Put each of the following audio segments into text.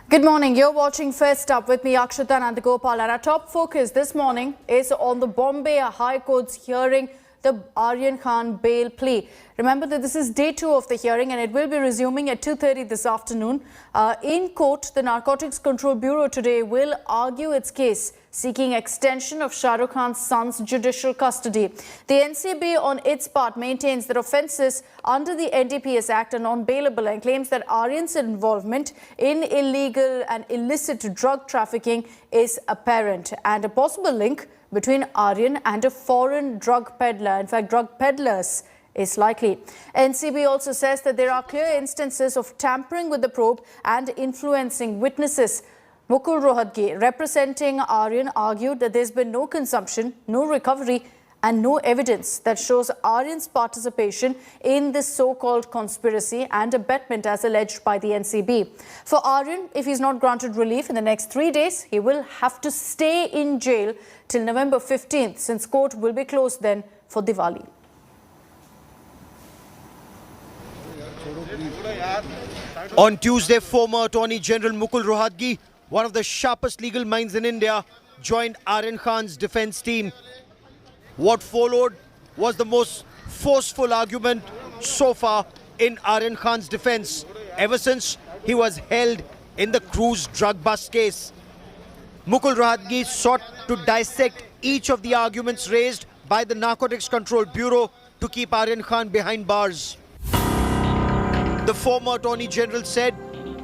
Good morning. You're watching First Up with me, Akshita Nandagopal, and our top focus this morning is on the Bombay High Court's hearing the Aryan Khan bail plea. Remember that this is day 2 of the hearing and it will be resuming at 2:30 this afternoon. In court, the Narcotics Control Bureau today will argue its case, seeking extension of Shah Rukh Khan's son's judicial custody. The NCB on its part maintains that offences under the NDPS Act are non-bailable and claims that Aryan's involvement in illegal and illicit drug trafficking is apparent and a possible link between Aryan and a foreign drug peddler, in fact drug peddlers, is likely. NCB also says that there are clear instances of tampering with the probe and influencing witnesses. Mukul Rohatgi, representing Aryan, argued that there's been no consumption, no recovery and no evidence that shows Aryan's participation in this so-called conspiracy and abetment as alleged by the NCB. For Aryan, if he's not granted relief in the next 3 days, he will have to stay in jail till November 15th, since court will be closed then for Diwali. On Tuesday, former Attorney General Mukul Rohatgi, one of the sharpest legal minds in India, joined Aryan Khan's defense team. What followed was the most forceful argument so far in Aryan Khan's defense, ever since he was held in the cruise drug bust case. Mukul Rohatgi sought to dissect each of the arguments raised by the Narcotics Control Bureau to keep Aryan Khan behind bars. The former Attorney General said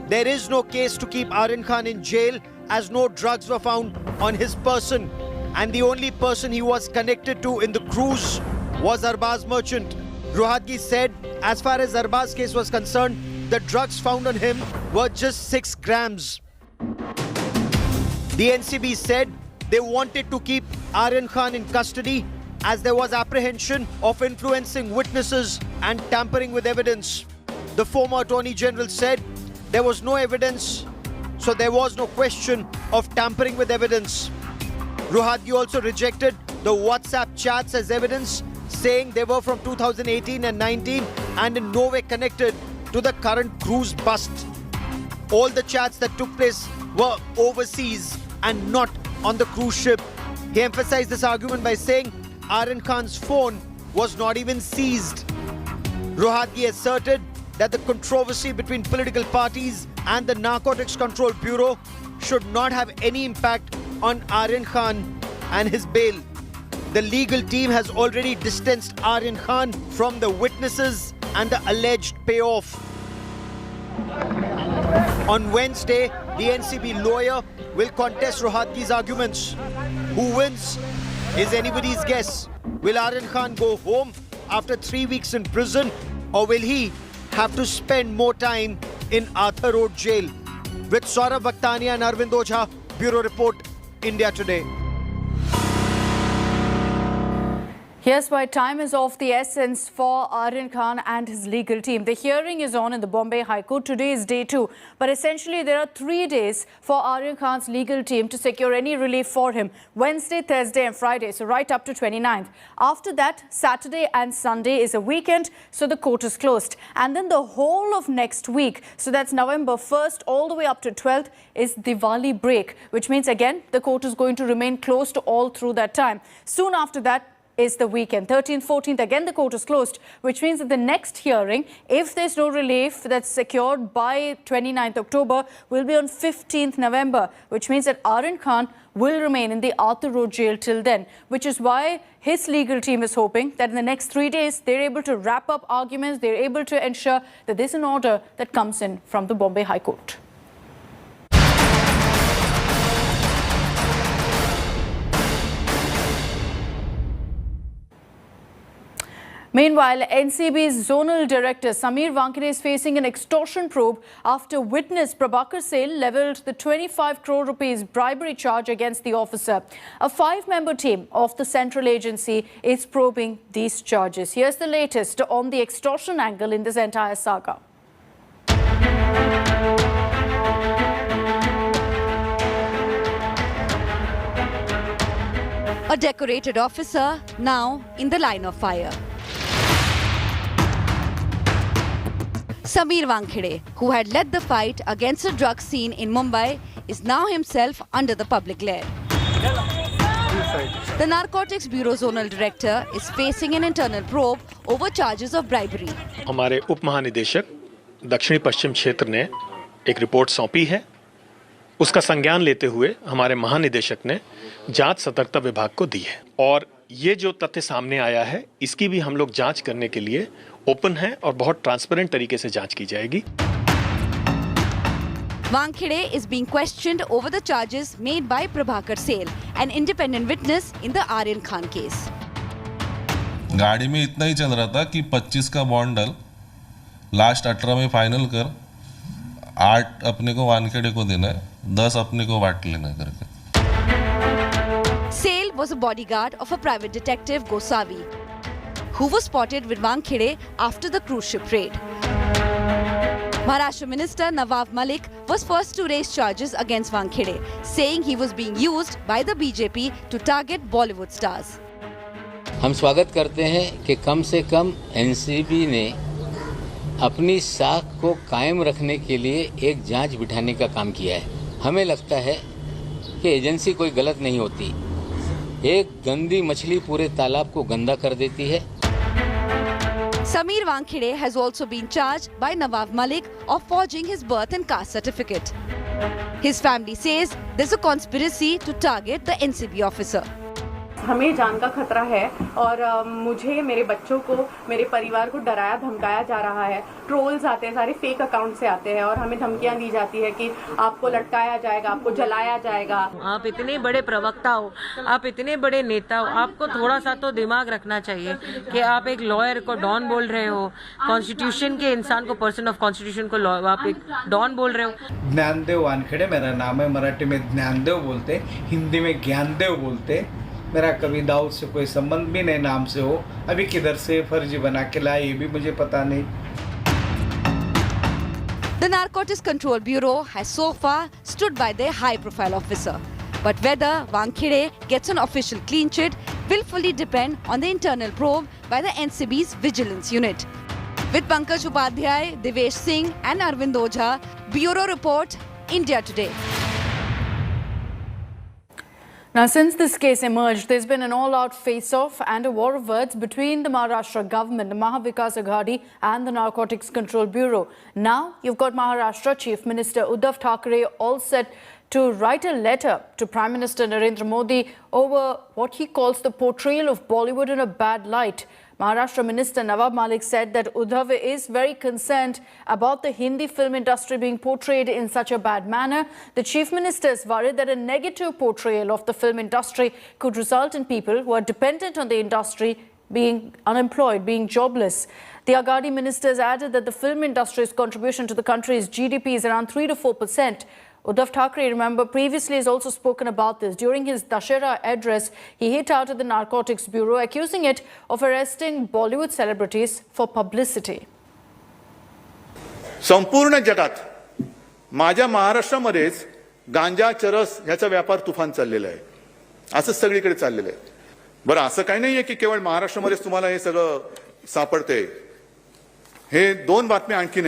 there is no case to keep Aryan Khan in jail as no drugs were found on his person, and the only person he was connected to in the cruise was Arbaz merchant. Rohatgi said as far as Arbaz case was concerned, the drugs found on him were just 6 grams. The NCB said they wanted to keep Aryan Khan in custody as there was apprehension of influencing witnesses and tampering with evidence. The former Attorney General said there was no evidence, so there was no question of tampering with evidence. Rohatgi also rejected the WhatsApp chats as evidence, saying they were from 2018 and 19 and in no way connected to the current cruise bust. All the chats that took place were overseas and not on the cruise ship. He emphasized this argument by saying Aryan Khan's phone was not even seized. Rohatgi asserted that the controversy between political parties and the Narcotics Control Bureau should not have any impact on Aryan Khan and his bail. The legal team has already distanced Aryan Khan from the witnesses and the alleged payoff. On Wednesday, the NCB lawyer will contest Rohatgi's arguments. Who wins is anybody's guess. Will Aryan Khan go home after 3 weeks in prison, or will he have to spend more time in Arthur Road Jail? With Saurabh Vakhtania and Arvind Ojha, Bureau Report, India Today. Here's why time is of the essence for Aryan Khan and his legal team. The hearing is on in the Bombay High Court. Today is day 2. But essentially, there are 3 days for Aryan Khan's legal team to secure any relief for him. Wednesday, Thursday and Friday, so right up to 29th. After that, Saturday and Sunday is a weekend, so the court is closed. And then the whole of next week, so that's November 1st all the way up to 12th, is Diwali break, which means, again, the court is going to remain closed all through that time. Soon after that is the weekend. 13th, 14th, again the court is closed, which means that the next hearing, if there's no relief that's secured by 29th October, will be on 15th November, which means that Aryan Khan will remain in the Arthur Road jail till then, which is why his legal team is hoping that in the next 3 days, they're able to wrap up arguments, they're able to ensure that there's an order that comes in from the Bombay High Court. Meanwhile, NCB's zonal director Sameer Wankhede is facing an extortion probe after witness Prabhakar Sale levelled the 25 crore rupees bribery charge against the officer. A 5-member team of the central agency is probing these charges. Here's the latest on the extortion angle in this entire saga. A decorated officer now in the line of fire. Sameer Wankhede, who had led the fight against the drug scene in Mumbai, is now himself under the public glare. The Narcotics Bureau Zonal Director is facing an internal probe over charges of bribery. हमारे उप महानिदेशक दक्षिणी पश्चिम क्षेत्र ने एक report सौंपी है। उसका संज्ञान लेते हुए हमारे महानिदेशक ने जांच सतर्कता विभाग को दी है और ये जो तथ्य सामने आया है इसकी भी हम लोग जांच करने के लिए ओपन है और बहुत ट्रांसपेरेंट तरीके से जांच की जाएगी। Wankhede is being questioned over the charges made by Prabhakar Sale, an independent witness in the Aryan Khan case. गाड़ी में इतना ही चल रहा था कि 25 का बॉन्ड डल, लास्ट 18 में फाइनल कर, 8 अपने को वानखेड़े को देना है, 10 अपने को बांट लेना है करके। Sale was a bodyguard of a private detective Gosavi, who was spotted with Wankhede after the cruise ship raid. Maharashtra Minister Nawab Malik was first to raise charges against Wankhede, saying he was being used by the BJP to target Bollywood stars. हम स्वागत करते हैं कि कम से कम NCB ने अपनी साख को कायम रखने के लिए एक जांच बिठाने का काम किया है। हमें लगता है कि एजेंसी कोई गलत नहीं होती। एक गंदी मछली पूरे तालाब को गंदा कर देती है। Sameer Wankhede has also been charged by Nawab Malik of forging his birth and caste certificate. His family says there's a conspiracy to target the NCB officer. हमें जान का खतरा है और मुझे, मेरे बच्चों को, मेरे परिवार को डराया धमकाया जा रहा है। ट्रोल्स आते हैं, सारे फेक अकाउंट से आते हैं और हमें धमकियां दी जाती है कि आपको लटकाया जाएगा, आपको जलाया जाएगा। आप इतने बड़े प्रवक्ता हो, आप इतने बड़े नेता हो, आपको थोड़ा सा तो दिमाग रखना चाहिए कि आप एक लॉयर को डॉन बोल रहे हो, कॉन्स्टिट्यूशन के इंसान को, पर्सन ऑफ कॉन्स्टिट्यूशन को आप एक डॉन बोल रहे हो। ज्ञानदेव वानखेड़े मेरा नाम है। मराठी में ज्ञानदेव बोलते, हिंदी में ज्ञानदेव बोलते। मेरा कभी दाऊद से कोई संबंध भी नहीं नाम से हो। अभी किधर से फर्जी बना के लाए ये भी मुझे पता नहीं। The Narcotics Control Bureau has so far stood by their high-profile officer. But whether Wankhede gets an official clean chit will fully depend on the internal probe by the NCB's Vigilance Unit. With Pankaj Upadhyay, Devesh Singh and Arvind Ojha, Bureau Report, India Today. Now, since this case emerged, there's been an all-out face-off and a war of words between the Maharashtra government, the Mahavikas Aghadi and the Narcotics Control Bureau. Now, you've got Maharashtra Chief Minister Uddhav Thackeray all set to write a letter to Prime Minister Narendra Modi over what he calls the portrayal of Bollywood in a bad light. Maharashtra Minister Nawab Malik said that Uddhav is very concerned about the Hindi film industry being portrayed in such a bad manner. The Chief Minister is worried that a negative portrayal of the film industry could result in people who are dependent on the industry being unemployed, being jobless. The Aghadi ministers added that the film industry's contribution to the country's GDP is around 3 to 4%. Uddhav Thackeray, remember, previously has also spoken about this. During his Dussehra address, he hit out at the Narcotics Bureau, accusing it of arresting Bollywood celebrities for publicity. संपूर्ण जगात माझ्या महाराष्ट्रामध्येच गांजा चरस ह्याचा व्यापार तुफान चाललेला आहे. असं सगळीकडे चाललेलं आहे. बरं, असं काही नाहीये की केवळ महाराष्ट्रामध्येच तुम्हाला हे सगळं सापडते. हे दोन बातम्या आणखीन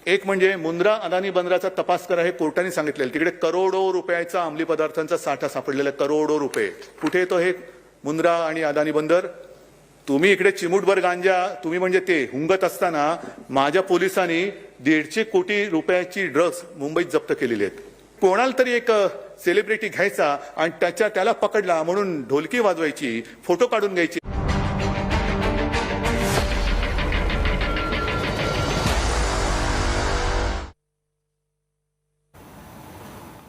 एक म्हणजे मुंद्रा अदानी बंदराचा तपास करा हे कोर्टाने सांगितलेलं. तिकडे करोडो रुपयाचा अंमली पदार्थांचा साठा सापडलेला, करोडो रुपये. कुठे येतो हे मुंद्रा आणि अदानी बंदर? तुम्ही इकडे चिमूटभर गांजा तुम्ही म्हणजे ते हुंगत असताना माझ्या पोलिसांनी 150 कोटी रुपयाची ड्रग्ज मुंबईत जप्त केलेली आहेत. कोणाला तरी एक सेलिब्रिटी घ्यायचा आणि त्याला पकडला म्हणून ढोलकी वाजवायची, फोटो काढून घ्यायची.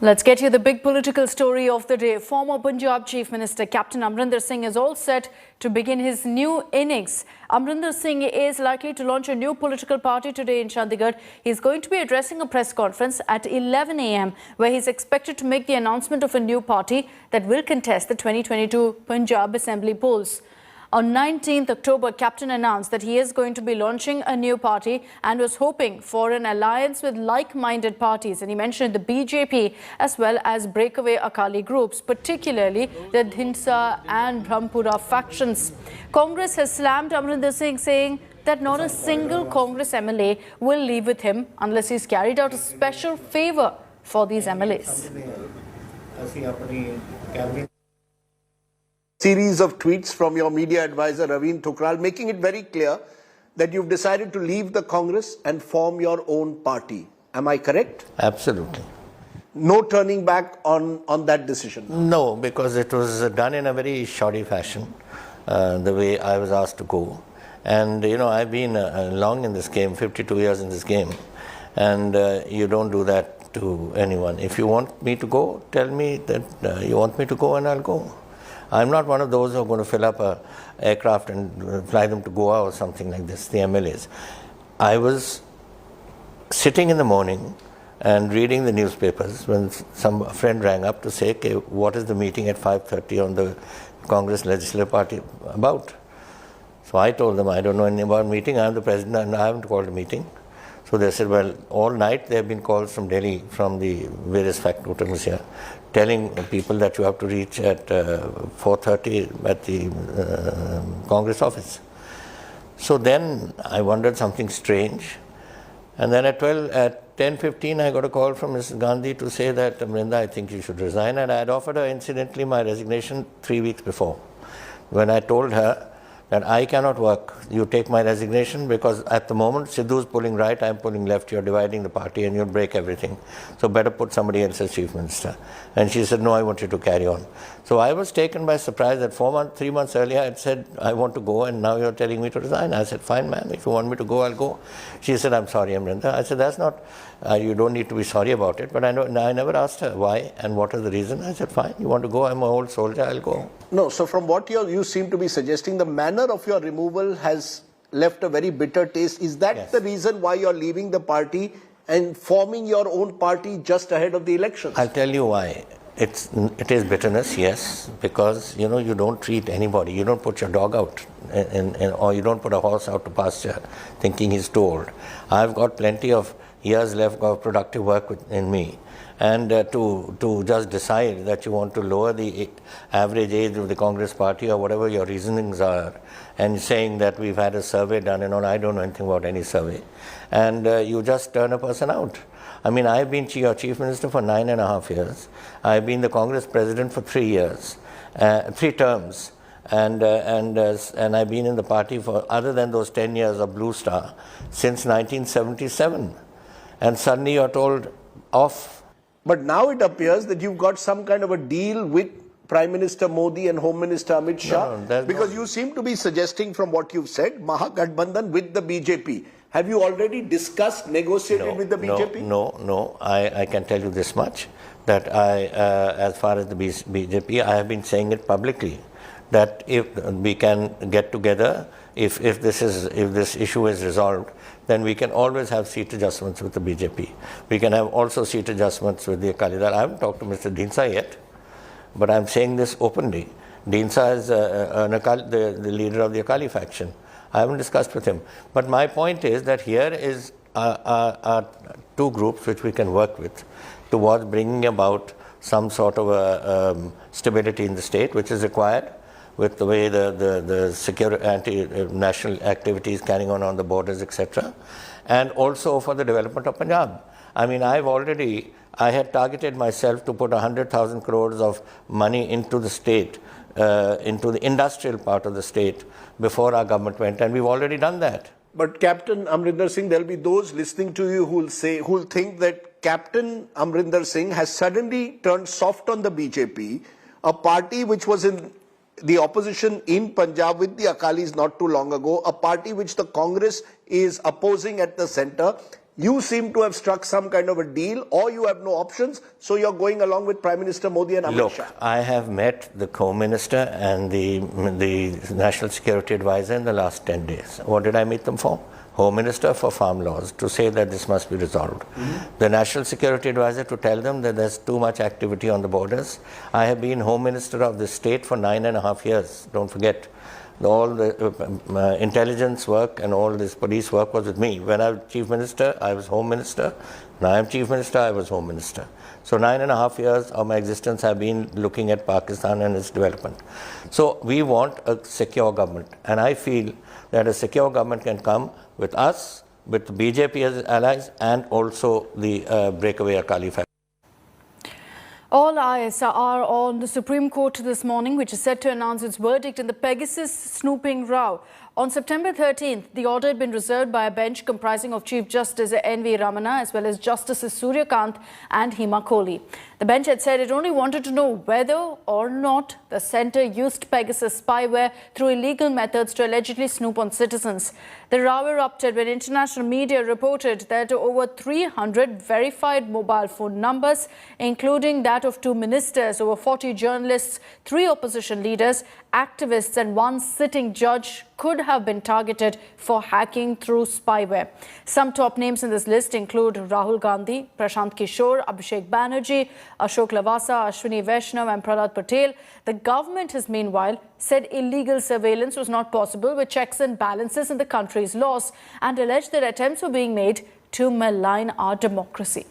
Let's get you the big political story of the day. Former Punjab Chief Minister Captain Amarinder Singh is all set to begin his new innings. Amarinder Singh is likely to launch a new political party today in Chandigarh. He's going to be addressing a press conference at 11 a.m. where he's expected to make the announcement of a new party that will contest the 2022 Punjab Assembly polls. On 19th October, Captain announced that he is going to be launching a new party and was hoping for an alliance with like-minded parties. And he mentioned the BJP as well as breakaway Akali groups, particularly the Dhinsa and Brahmpura factions. Congress has slammed Amarinder Singh, saying that not a single Congress MLA will leave with him unless he's carried out a special favor for these MLAs. Series of tweets from your media advisor Raveen Thukral making it very clear that you've decided to leave the Congress and form your own party. Am I correct? Absolutely. No turning back on that decision? No, because it was done in a very shoddy fashion, the way I was asked to go. And, you know, I've been long in this game, 52 years in this game, and you don't do that to anyone. If you want me to go, tell me that you want me to go and I'll go. I'm not one of those who are going to fill up an aircraft and fly them to Goa or something like this, the MLAs. I was sitting in the morning and reading the newspapers when some friend rang up to say, okay, what is the meeting at 5:30 on the Congress Legislative Party about? So I told them, I don't know anything about meeting, I'm the president and I haven't called a meeting. So they said, well, all night there have been calls from Delhi, from the various factotums here, telling people that you have to reach at 4:30 at the Congress office. So then I wondered something strange. And then at 10:15 I got a call from Mrs. Gandhi to say that, Amarinder, I think you should resign. And I had offered her, incidentally, my resignation 3 weeks before. When I told her that I cannot work, you take my resignation, because at the moment Sidhu's pulling right, I'm pulling left, you're dividing the party and you'll break everything. So better put somebody else as chief minister. And she said, no, I want you to carry on. So I was taken by surprise that 3 months earlier I had said, I want to go, and now you're telling me to resign. I said, fine, ma'am, if you want me to go, I'll go. She said, I'm sorry, Amarinder. I said, that's not, you don't need to be sorry about it. But I never asked her why and what is the reason. I said, fine, you want to go, I'm an old soldier, I'll go. No, so from what you seem to be suggesting, the manner of your removal has left a very bitter taste. Is that Yes. the reason why you're leaving the party and forming your own party just ahead of the elections? I'll tell you why. It is bitterness, yes, because, you know, you don't treat anybody. You don't put your dog out or you don't put a horse out to pasture thinking he's too old. I've got plenty of years left of productive work in me. And to just decide that you want to lower the average age of the Congress party or whatever your reasonings are, and saying that we've had a survey done and all, I don't know anything about any survey, and you just turn a person out. I mean, I've been your chief minister for 9.5 years. I've been the Congress president for 3 years, 3 terms, and I've been in the party for, other than those 10 years of Blue Star, since 1977. And suddenly you're told off. But now it appears that you've got some kind of a deal with Prime Minister Modi and Home Minister Amit Shah, because you seem to be suggesting from what you've said, Mahagathbandhan with the BJP. Have you already discussed, negotiated with the BJP? No. I can tell you this much, that as far as the BJP, I have been saying it publicly, that if we can get together, if this issue is resolved, then we can always have seat adjustments with the BJP. We can have also seat adjustments with the Akali Dal. I haven't talked to Mr. Dhinsa yet, but I'm saying this openly. Dhinsa is the leader of the Akali faction. I haven't discussed with him. But my point is that here is two groups which we can work with towards bringing about some sort of stability in the state, which is required with the way the security anti-national activities carrying on the borders, etc. And also for the development of Punjab. I mean, I had targeted myself to put 100,000 crores of money into the state, into the industrial part of the state before our government went, and we've already done that. But Captain Amarinder Singh, there'll be those listening to you who'll think that Captain Amarinder Singh has suddenly turned soft on the BJP, a party which was in the opposition in Punjab with the Akalis not too long ago, a party which the Congress is opposing at the centre. You seem to have struck some kind of a deal, or you have no options, so you're going along with Prime Minister Modi and Amit Shah. Look, I have met the Home Minister and the National Security Advisor in the last 10 days. What did I meet them for? Home Minister for Farm Laws, to say that this must be resolved. The National Security Advisor to tell them that there's too much activity on the borders. I have been Home Minister of the state for 9.5 years, don't forget. All the intelligence work and all this police work was with me. When I was Chief Minister, I was Home Minister, Now I'm Chief Minister, I was Home Minister. So 9.5 years of my existence have been looking at Pakistan and its development. So we want a secure government, and I feel that a secure government can come with us, with BJP as allies, and also the breakaway Akali faction. All eyes are on the Supreme Court this morning, which is set to announce its verdict in the Pegasus snooping row. On September 13th, the order had been reserved by a bench comprising of Chief Justice N.V. Ramana as well as Justices Surya Kant and Hema Kohli. The bench had said it only wanted to know whether or not the centre used Pegasus spyware through illegal methods to allegedly snoop on citizens. The row erupted when international media reported that over 300 verified mobile phone numbers, including that of 2 ministers, over 40 journalists, 3 opposition leaders, activists and 1 sitting judge could have been targeted for hacking through spyware. Some top names in this list include Rahul Gandhi, Prashant Kishore, Abhishek Banerjee, Ashok Lavasa, Ashwini Vaishnav and Prahlad Patel. The government has meanwhile said illegal surveillance was not possible with checks and balances in the country's laws and alleged that attempts were being made to malign our democracy.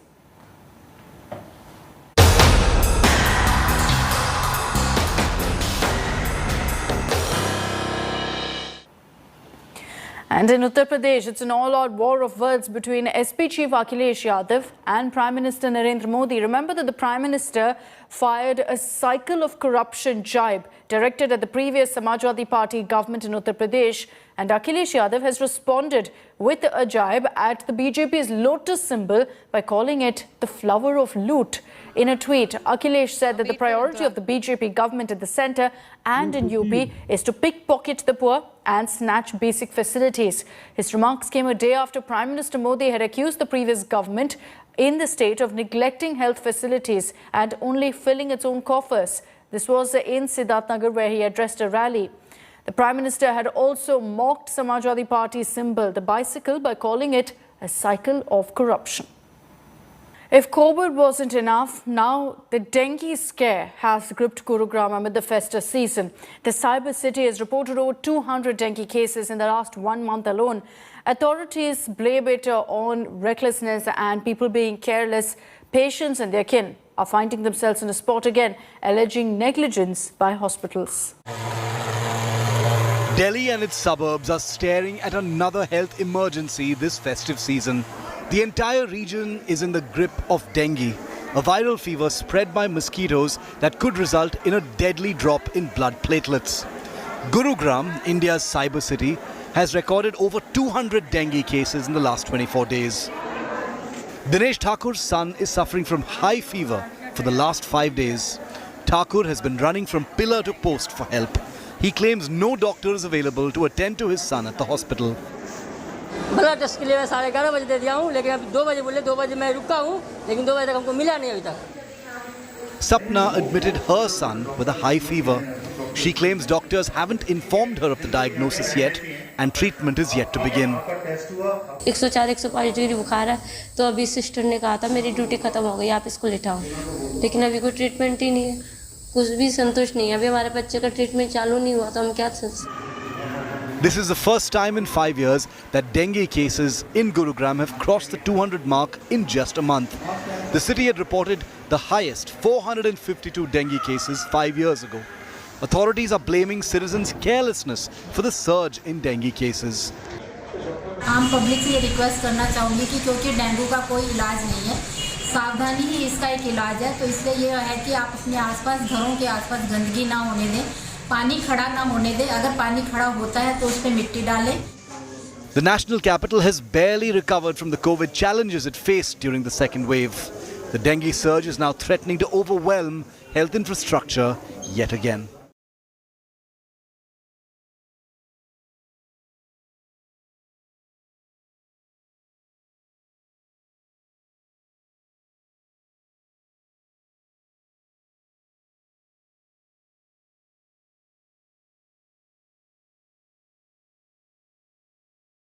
And in Uttar Pradesh, it's an all-out war of words between SP Chief Akhilesh Yadav and Prime Minister Narendra Modi. Remember that the Prime Minister fired a cycle of corruption jibe directed at the previous Samajwadi Party government in Uttar Pradesh, and Akhilesh Yadav has responded with a jibe at the BJP's lotus symbol by calling it the flower of loot. In a tweet, Akhilesh said that the priority of the BJP government at the centre and in UP is to pickpocket the poor and snatch basic facilities. His remarks came a day after Prime Minister Modi had accused the previous government in the state of neglecting health facilities and only filling its own coffers. This was in Siddharthnagar, where he addressed a rally. The Prime Minister had also mocked Samajwadi Party's symbol, the bicycle, by calling it a cycle of corruption. If COVID wasn't enough, now the dengue scare has gripped Gurugram amid the festive season. The cyber city has reported over 200 dengue cases in the last 1 month alone. Authorities blame it on recklessness and people being careless. Patients and their kin are finding themselves in a spot again, alleging negligence by hospitals. Delhi and its suburbs are staring at another health emergency this festive season. The entire region is in the grip of dengue, a viral fever spread by mosquitoes that could result in a deadly drop in blood platelets. Gurugram, India's cyber city, has recorded over 200 dengue cases in the last 24 days. Dinesh Thakur's son is suffering from high fever for the last 5 days. Thakur has been running from pillar to post for help. He claims no doctor is available to attend to his son at the hospital. Blood test के लिए मैं 11:30 बजे दे दिया हूँ, लेकिन अब 2 बजे बोले, 2 बजे मैं रुका हूँ, लेकिन 2 बजे तक हमको मिला नहीं अभी तक. Sapna admitted her son with a high fever. She claims doctors haven't informed her of the diagnosis yet and treatment is yet to begin. 104-105 degree बुखार है, तो अभी सिस्टर ने कहा था मेरी ड्यूटी खत्म हो गई, आप इसको लेटाओ, लेकिन अभी कोई ट्रीटमेंट ही नहीं है, कुछ भी संतुष्ट नहीं है. अभी हमारे बच्चे का ट्रीटमेंट चालू नहीं हुआ तो हम क्या कर. This is the first time in 5 years that dengue cases in Gurugram have crossed the 200 mark in just a month. The city had reported the highest 452 dengue cases 5 years ago. Authorities are blaming citizens' carelessness for the surge in dengue cases. आम public से ये request करना चाहूँगी कि क्योंकि dengue का कोई इलाज नहीं है, सावधानी ही इसका एक इलाज है, तो इसलिए ये है कि आप अपने आसपास, घरों के आसपास गंदगी ना होने दें, पानी खड़ा ना होने दें. अगर पानी खड़ा होता है तो उस पे मिट्टी डालें. The national capital has barely recovered from the COVID challenges it faced during the second wave. The dengue surge is now threatening to overwhelm health infrastructure yet again.